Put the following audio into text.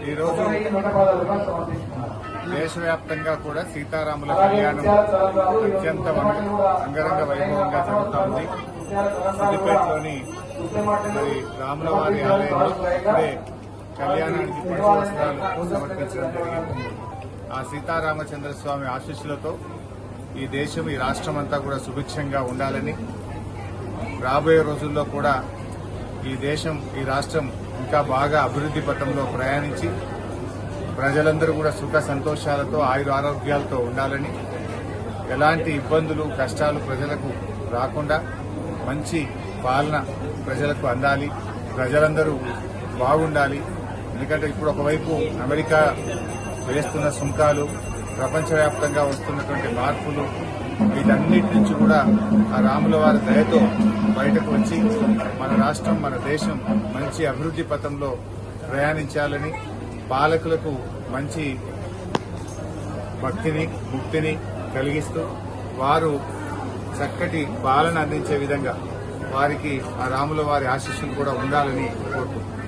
ఈరోజు దేశవ్యాప్తంగా కూడా సీతారాముల కళ్యాణం అత్యంత అంగరంగ వైభవంగా జరుగుతోంది. సిద్దిపేటలోని మరి రాముల వారి ఆలయంలో ఇప్పుడే కళ్యాణానికి పట్టు వస్త్రాలు సమర్పించడం జరిగింది. ఆ సీతారామచంద్ర స్వామి ఆశీస్సులతో ఈ దేశం ఈ రాష్ట్రం అంతా కూడా సుభిక్షంగా ఉండాలని, రాబోయే రోజుల్లో కూడా ఈ దేశం ఈ రాష్ట్రం ఇంకా బాగా అభివృద్ది పథంలో ప్రయాణించి ప్రజలందరూ కూడా సుఖ సంతోషాలతో ఆయుర ఆరోగ్యాలతో ఉండాలని, ఎలాంటి ఇబ్బందులు కష్టాలు ప్రజలకు రాకుండా మంచి పాలన ప్రజలకు అందాలి, ప్రజలందరూ బాగుండాలి. ఎందుకంటే ఇప్పుడు ఒకవైపు అమెరికా వేస్తున్న సుంకాలు, ప్రపంచవ్యాప్తంగా వస్తున్నటువంటి మార్పులు, వీటన్నిటి నుంచి కూడా ఆ రాముల వారి దయతో బయటకు వచ్చి మన రాష్ట్రం మన దేశం మంచి అభివృద్ది పథంలో ప్రయాణించాలని, పాలకులకు మంచి భక్తిని ముక్తిని కలిగిస్తూ వారు చక్కటి పాలన అందించే విధంగా వారికి ఆ రాముల వారి ఆశీస్సులు కూడా ఉండాలని కోరుకుంటున్నారు.